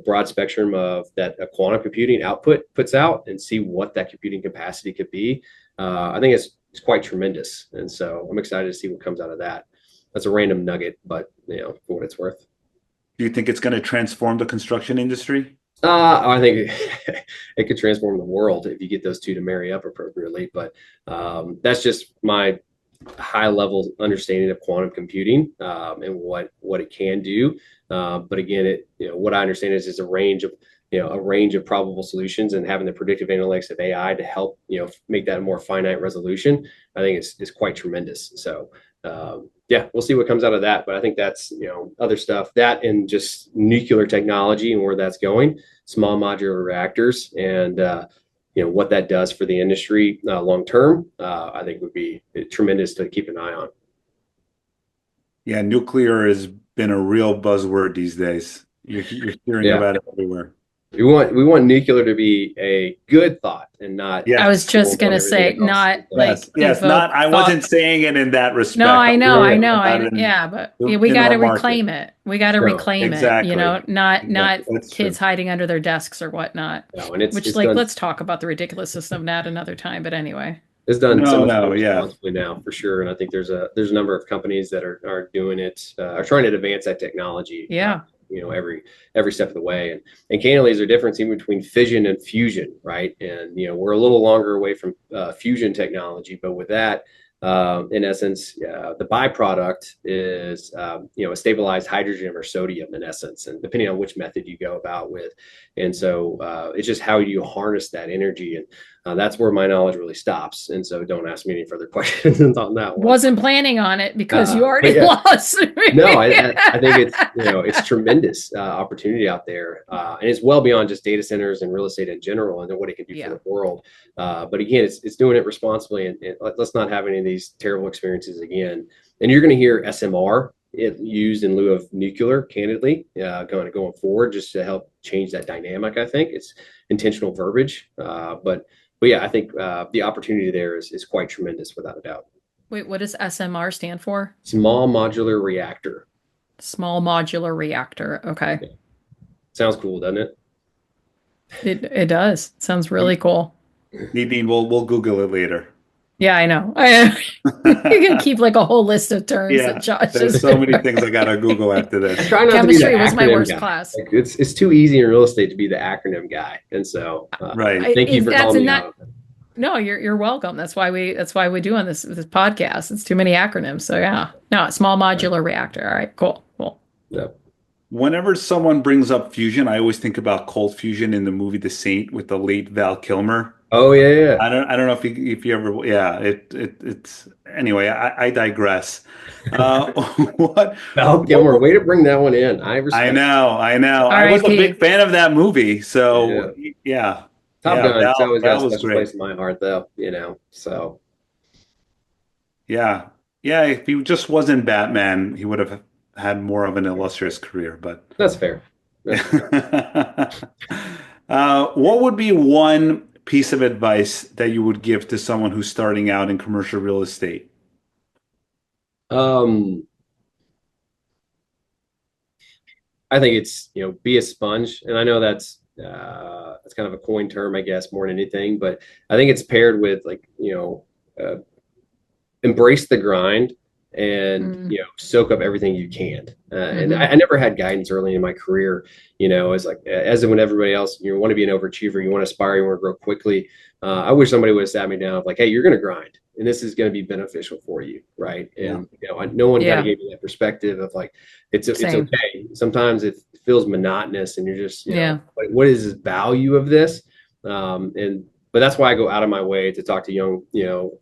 broad spectrum of that a quantum computing output puts out, and see what that computing capacity could be, I think it's quite tremendous. And so I'm excited to see what comes out of that. That's a random nugget, but for what it's worth. Do you think it's going to transform the construction industry? I think it could transform the world if you get those two to marry up appropriately. But that's just my high level understanding of quantum computing and what it can do. But again, what I understand is a range of probable solutions, and having the predictive analytics of AI to help make that a more finite resolution, I think is quite tremendous. So we'll see what comes out of that. But I think that's other stuff, that and just nuclear technology and where that's going, small modular reactors, and what that does for the industry long term, I think would be tremendous to keep an eye on. Yeah, nuclear has been a real buzzword these days. You're hearing about it everywhere. We want nuclear to be a good thought and not. I was just gonna say not not. I wasn't saying it in that respect. No, I know. But we got to reclaim it. We got to reclaim it. Not kids hiding under their desks or whatnot. No, and let's talk about the ridiculousness of that another time. But anyway, it's done responsibly now for sure. And I think there's a number of companies that are doing it, are trying to advance that technology. Yeah. Every step of the way, and candidly, there's a difference even between fission and fusion, right? And we're a little longer away from fusion technology, but with that, in essence, the byproduct is a stabilized hydrogen or sodium in essence, and depending on which method you go about with, and so it's just how you harness that energy, and that's where my knowledge really stops. And so don't ask me any further questions on that one. Wasn't planning on it because you already lost. No, I think it's tremendous opportunity out there, and it's well beyond just data centers and real estate in general, and what it can do for the world. But again, it's doing it responsibly, and let's not have any of these terrible experiences again. And you're going to hear SMR used in lieu of nuclear, candidly, going forward, just to help change that dynamic. I think it's intentional verbiage, but yeah, I think the opportunity there is quite tremendous, without a doubt. Wait, what does SMR stand for? Small modular reactor. Small modular reactor. Okay. Yeah. Sounds cool, doesn't it? It does. Sounds really cool. Nadine, we'll Google it later. Yeah, I know. You can keep like a whole list of terms that Josh. There's so many things I gotta Google after this. Chemistry was my worst class. Like, it's too easy in real estate to be the acronym guy, and so thank you for calling me out. No, you're welcome. That's why we do on this podcast. It's too many acronyms. So small modular reactor. All right, cool. Yeah. Whenever someone brings up fusion, I always think about cold fusion in the movie The Saint with the late Val Kilmer. Oh yeah. I don't know if you ever it's anyway. I digress. What Val Kilmer? Way to bring that one in. I know. I was a big fan of that movie. So yeah. Top Gun. It's always got a special place in my heart, though. So. Yeah. If he just wasn't Batman, he would have had more of an illustrious career. But that's fair. What would be one piece of advice that you would give to someone who's starting out in commercial real estate? I think it's be a sponge, and I know that's kind of a coin term, I guess, more than anything, but I think it's paired with embrace the grind and soak up everything you can. And I never had guidance early in my career. As when everybody else, you want to be an overachiever, you want to aspire, you want to grow quickly. I wish somebody would have sat me down like, hey, you're going to grind, and this is going to be beneficial for you, right? And no one kind of gave me that perspective of like, it's okay. Sometimes it feels monotonous, and you're just like, what is the value of this? But that's why I go out of my way to talk to young,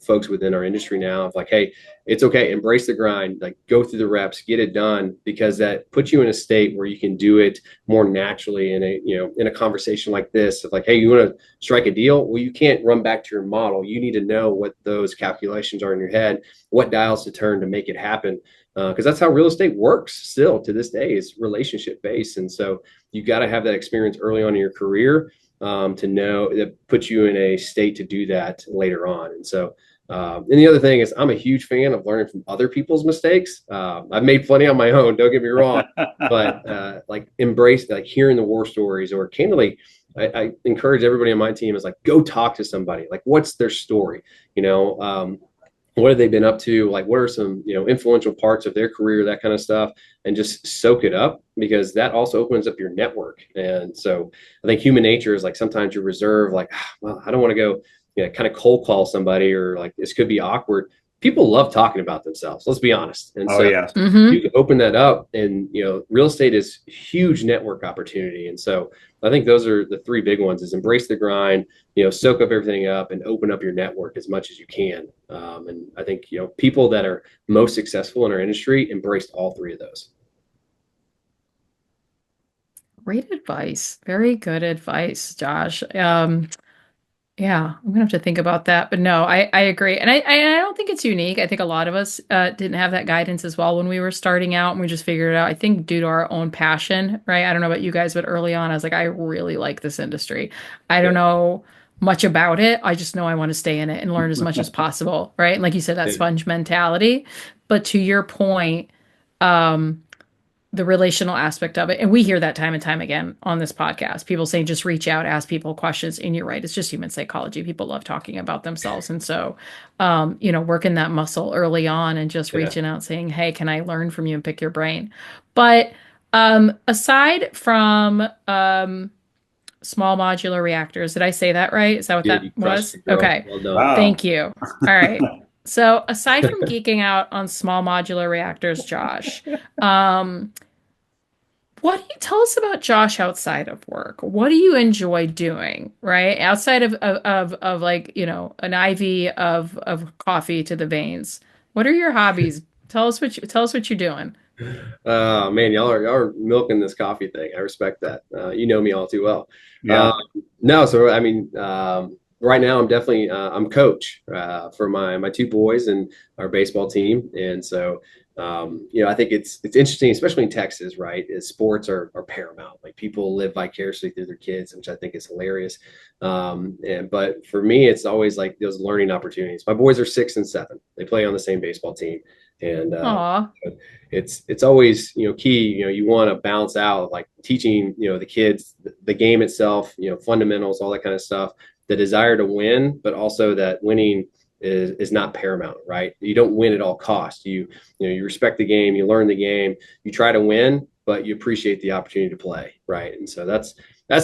folks within our industry now of like, hey, it's okay. Embrace the grind, like go through the reps, get it done, because that puts you in a state where you can do it more naturally in a conversation like this of like, hey, you want to strike a deal? Well, you can't run back to your model. You need to know what those calculations are in your head, what dials to turn to make it happen. Because that's how real estate works still to this day, is relationship based. And so you got to have that experience early on in your career to know that puts you in a state to do that later on. And so, and the other thing is I'm a huge fan of learning from other people's mistakes. I've made plenty on my own, don't get me wrong, but like embrace like hearing the war stories, or candidly, I encourage everybody on my team is like, go talk to somebody, like what's their story? What have they been up to? Like, what are some, influential parts of their career, that kind of stuff, and just soak it up, because that also opens up your network. And so I think human nature is like, sometimes you're reserved, like, well, I don't want to go, kind of cold call somebody, or like, this could be awkward. People love talking about themselves. Let's be honest. And you can open that up, and, real estate is huge network opportunity. And so I think those are the three big ones: is embrace the grind, soak up everything up, and open up your network as much as you can. And I think, people that are most successful in our industry embraced all three of those. Great advice. Very good advice, Josh. Yeah, I'm gonna have to think about that, but no, I agree. And I don't think it's unique. I think a lot of us didn't have that guidance as well when we were starting out, and we just figured it out, I think, due to our own passion, right? I don't know about you guys, but early on I was like, I really like this industry. I don't know much about it. I just know I want to stay in it and learn as much as possible, right? And like you said, that sponge mentality. But to your point, the relational aspect of it. And we hear that time and time again on this podcast. People saying, just reach out, ask people questions. And you're right. It's just human psychology. People love talking about themselves. And so, working that muscle early on and just reaching out saying, hey, can I learn from you and pick your brain? But aside from small modular reactors, did I say that right? Is that what that was? Okay. Well done. Wow. Thank you. All right. So aside from geeking out on small modular reactors, Josh, what do you tell us about Josh outside of work? What do you enjoy doing, right? Outside of like, an IV of coffee to the veins. What are your hobbies? Tell us what you're doing. Man, y'all are milking this coffee thing. I respect that. You know me all too well. Yeah. No, so I mean, right now I'm definitely I'm coach for my two boys and our baseball team. And so I think it's interesting, especially in Texas, right? Is sports are paramount. Like, people live vicariously through their kids, which I think is hilarious. But for me, it's always like those learning opportunities. My boys are 6 and 7. They play on the same baseball team. And it's always, key, you want to balance out like teaching, the kids, the game itself, fundamentals, all that kind of stuff, the desire to win, but also that winning is not paramount, right? You don't win at all costs. You respect the game, you learn the game, you try to win, but you appreciate the opportunity to play, right? And so that's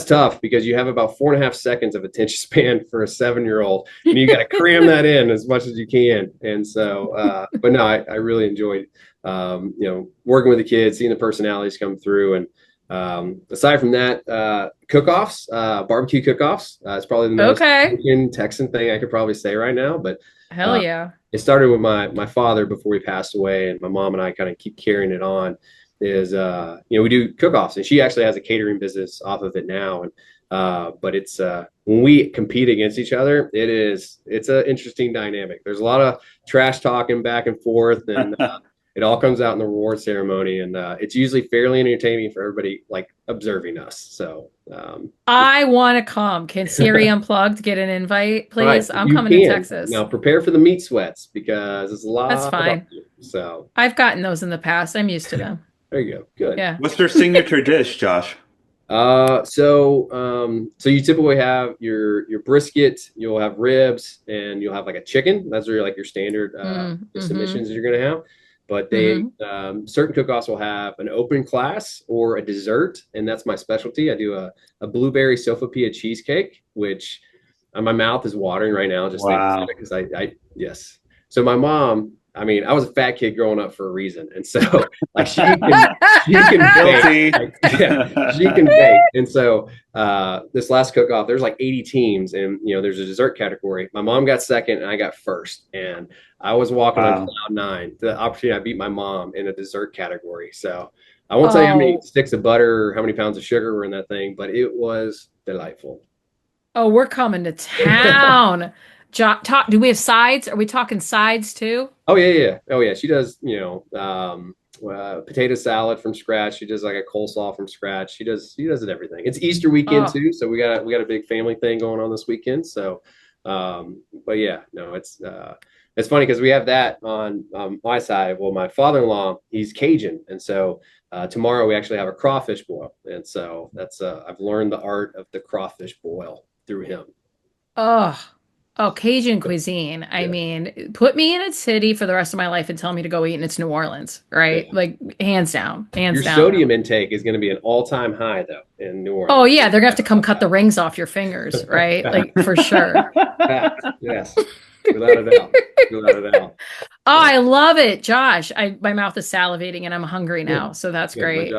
tough, because you have about 4.5 seconds of attention span for a 7-year-old, and you got to cram that in as much as you can. And so, but no, I really enjoyed, working with the kids, seeing the personalities come through. And aside from that, cook-offs, barbecue cook-offs, it's probably the most Texan thing I could probably say right now. But hell yeah, it started with my father before he passed away, and my mom and I kind of keep carrying it on. Is we do cook-offs, and she actually has a catering business off of it now. And but it's when we compete against each other, it's an interesting dynamic. There's a lot of trash talking back and forth, and it all comes out in the reward ceremony, and it's usually fairly entertaining for everybody like observing us. So I want to come. Can CRE Unplugged get an invite, please? Right, I'm coming to Texas. Now prepare for the meat sweats, because it's a lot. That's fine. So I've gotten those in the past. I'm used to them. There you go. Good. Yeah. What's their signature dish, Josh? So you typically have your brisket, you'll have ribs, and you'll have like a chicken. Those are like your standard submissions that you're gonna but certain cook-offs will have an open class or a dessert, and that's my specialty. I do a blueberry sofapilla cheesecake, which my mouth is watering right now just thinking about it, because I yes. So my mom, I mean, I was a fat kid growing up for a reason, and so like she can bake. Like, yeah, she can bake. And so this last cook-off, there's like 80 teams, and there's a dessert category. My mom got second, and I got first, and I was walking on cloud nine. The opportunity, I beat my mom in a dessert category. So I won't tell you how many sticks of butter or how many pounds of sugar were in that thing, but it was delightful. Oh, we're coming to town. Do we have sides? Are we talking sides too? Oh yeah. Oh yeah. She does, potato salad from scratch. She does like a coleslaw from scratch. She does it everything. It's Easter weekend too, so we got a big family thing going on this weekend. So, but yeah, no, it's funny because we have that on my side. Well, my father-in-law, he's Cajun, and so tomorrow we actually have a crawfish boil, and so that's I've learned the art of the crawfish boil through him. Oh, Cajun cuisine. I mean, put me in a city for the rest of my life and tell me to go eat, and it's New Orleans, right? Yeah. Like hands down. Your sodium intake is going to be an all-time high though in New Orleans. Oh yeah, they're gonna have to come cut the rings off your fingers, right? Like for sure. Yes, without a doubt. Without a doubt. Oh, I love it, Josh. My mouth is salivating and I'm hungry now, so that's great.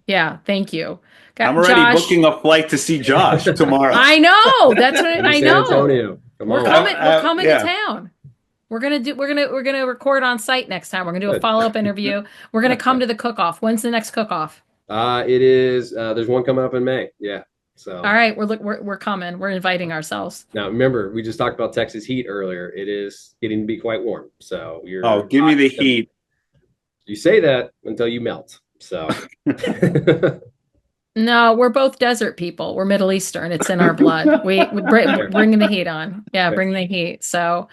Yeah, thank you. I'm already booking a flight to see Josh tomorrow. I know. That's what I know. San Antonio. We're coming to town. We're gonna record on site next time. We're gonna do a follow-up interview. We're gonna come to the cook-off. When's the next cook-off? It is. There's one coming up in May. Yeah. So. All right, we're coming. We're inviting ourselves. Now remember, we just talked about Texas heat earlier. It is getting to be quite warm. So you're. Oh, give me the heat. You say that until you melt. So. No, we're both desert people. We're Middle Eastern. It's in our blood. We bring the heat on. Yeah, bring the heat. So,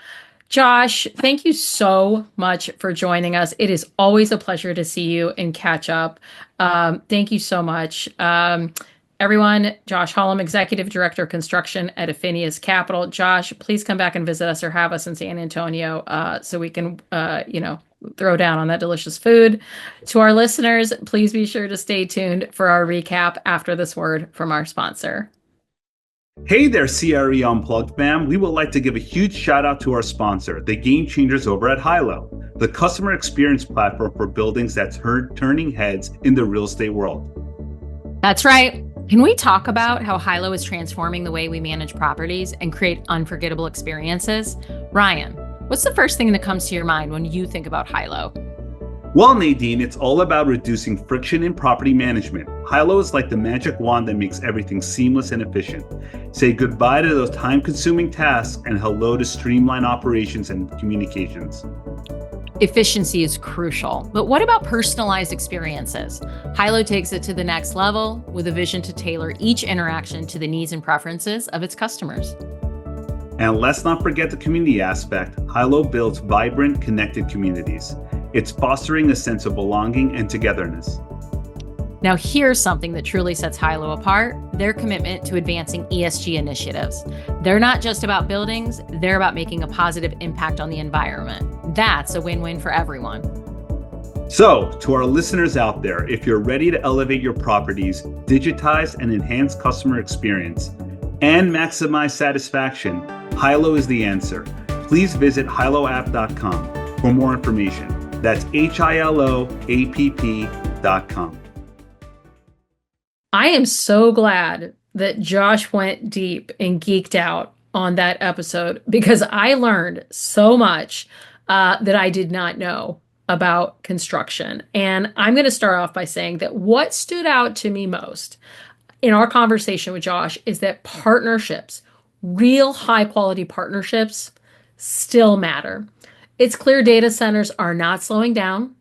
Josh, thank you so much for joining us. It is always a pleasure to see you and catch up. Thank you so much. Everyone, Josh Hullum, Executive Director of Construction at Affinius Capital. Josh, please come back and visit us or have us in San Antonio so we can, throw down on that delicious food. To our listeners, please be sure to stay tuned for our recap after this word from our sponsor. Hey there, CRE Unplugged fam. We would like to give a huge shout out to our sponsor, the Game Changers over at Hilo, the customer experience platform for buildings that's turning heads in the real estate world. That's right. Can we talk about how Hilo is transforming the way we manage properties and create unforgettable experiences? Ryan, what's the first thing that comes to your mind when you think about Hilo? Well, Nadine, it's all about reducing friction in property management. Hilo is like the magic wand that makes everything seamless and efficient. Say goodbye to those time-consuming tasks and hello to streamlined operations and communications. Efficiency is crucial, but what about personalized experiences? Hilo takes it to the next level with a vision to tailor each interaction to the needs and preferences of its customers. And let's not forget the community aspect. Hilo builds vibrant, connected communities. It's fostering a sense of belonging and togetherness. Now, here's something that truly sets Hilo apart: their commitment to advancing ESG initiatives. They're not just about buildings, they're about making a positive impact on the environment. That's a win-win for everyone. So, to our listeners out there, if you're ready to elevate your properties, digitize and enhance customer experience, and maximize satisfaction, Hilo is the answer. Please visit hiloapp.com for more information. That's hiloapp.com. I am so glad that Josh went deep and geeked out on that episode, because I learned so much that I did not know about construction. And I'm going to start off by saying that what stood out to me most in our conversation with Josh is that partnerships, real high quality partnerships, still matter. It's clear data centers are not slowing down.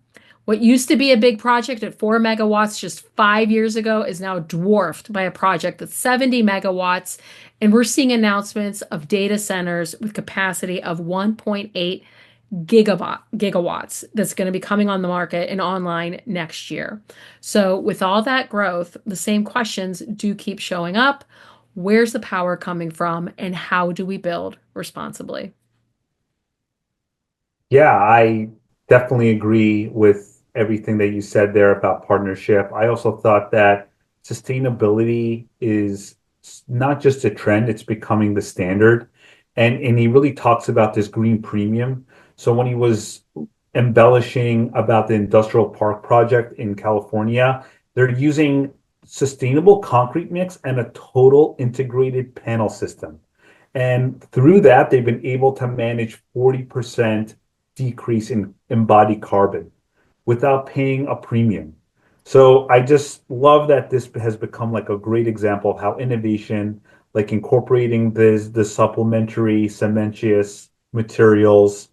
What used to be a big project at 4 megawatts just 5 years ago is now dwarfed by a project that's 70 megawatts. And we're seeing announcements of data centers with capacity of 1.8 gigawatts that's going to be coming on the market and online next year. So with all that growth, the same questions do keep showing up. Where's the power coming from, and how do we build responsibly? Yeah, I definitely agree with everything that you said there about partnership. I also thought that sustainability is not just a trend, it's becoming the standard. And he really talks about this green premium. So when he was embellishing about the industrial park project in California, they're using sustainable concrete mix and a total integrated panel system. And through that, they've been able to manage 40% decrease in embodied carbon without paying a premium. So I just love that this has become like a great example of how innovation, like incorporating the supplementary cementitious materials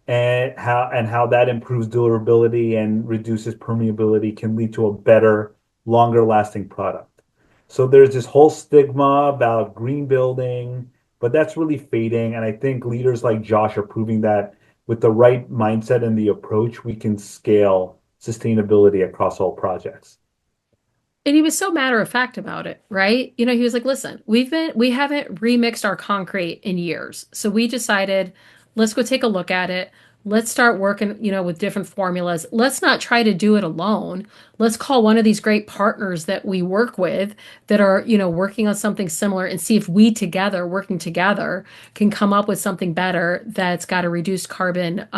and how that improves durability and reduces permeability can lead to a better, longer lasting product. So there's this whole stigma about green building, but that's really fading. And I think leaders like Josh are proving that with the right mindset and the approach, we can scale sustainability across all projects. And he was so matter of fact about it, right? You know, he was like, listen, we haven't remixed our concrete in years. So we decided, let's go take a look at it. Let's start working, with different formulas. Let's not try to do it alone. Let's call one of these great partners that we work with that are, working on something similar and see if we together, working together, can come up with something better that's got a reduced carbon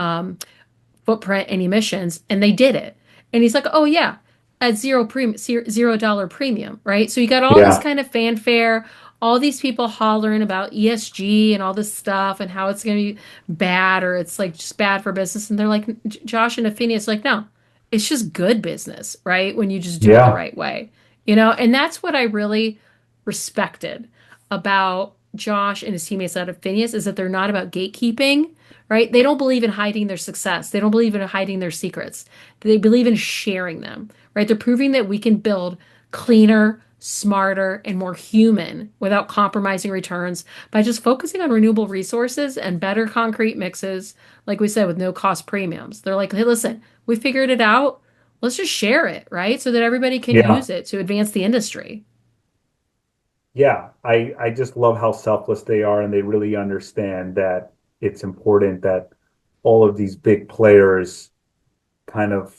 footprint and emissions. And they did it. And he's like, oh yeah, at $0 premium, right? So you got all this kind of fanfare, all these people hollering about ESG and all this stuff and how it's going to be bad or it's like just bad for business. And they're like, Josh and Affinius, like, no, it's just good business, right? When you just do it the right way, and that's what I really respected about Josh and his teammates at Affinius is that they're not about gatekeeping, right? They don't believe in hiding their success. They don't believe in hiding their secrets. They believe in sharing them, right? They're proving that we can build cleaner, smarter, and more human without compromising returns by just focusing on renewable resources and better concrete mixes, like we said, with no cost premiums. They're like, hey, listen, we figured it out. Let's just share it, right? So that everybody can use it to advance the industry. Yeah, I just love how selfless they are, and they really understand that it's important that all of these big players kind of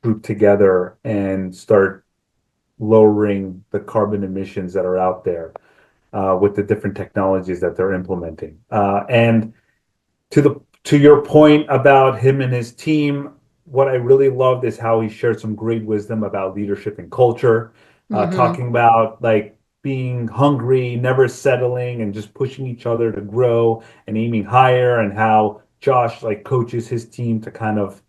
group together and start lowering the carbon emissions that are out there with the different technologies that they're implementing. And to your point about him and his team, what I really loved is how he shared some great wisdom about leadership and culture, talking about like being hungry, never settling, and just pushing each other to grow and aiming higher, and how Josh like coaches his team to kind of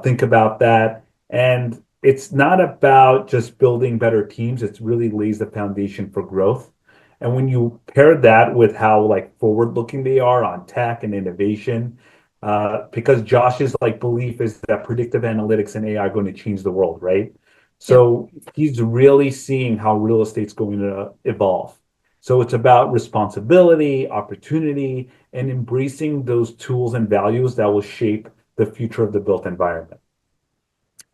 think about that. And it's not about just building better teams. It really lays the foundation for growth. And when you pair that with how like forward looking they are on tech and innovation, because Josh's like belief is that predictive analytics and AI are going to change the world, right? So he's really seeing how real estate's going to evolve. So it's about responsibility, opportunity, and embracing those tools and values that will shape the future of the built environment.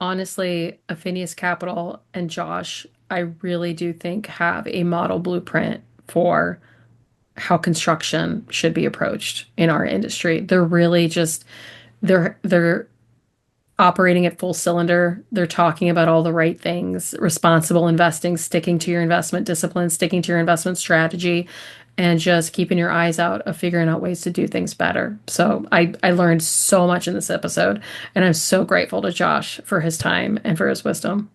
Honestly, Affinius Capital and Josh, I really do think have a model blueprint for how construction should be approached in our industry. They're really just they're operating at full cylinder. They're talking about all the right things, responsible investing, sticking to your investment discipline, sticking to your investment strategy, and just keeping your eyes out of figuring out ways to do things better. So I learned so much in this episode, and I'm so grateful to Josh for his time and for his wisdom.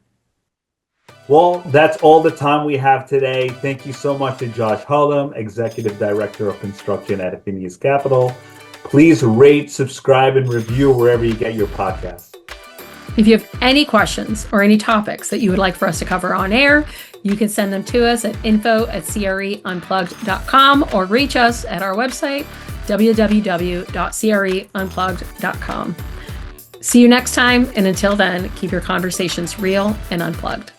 Well, that's all the time we have today. Thank you so much to Josh Hullum, Executive Director of Construction at Affinius Capital. Please rate, subscribe, and review wherever you get your podcasts. If you have any questions or any topics that you would like for us to cover on air, you can send them to us at info@creunplugged.com or reach us at our website, www.creunplugged.com. See you next time, and until then, keep your conversations real and unplugged.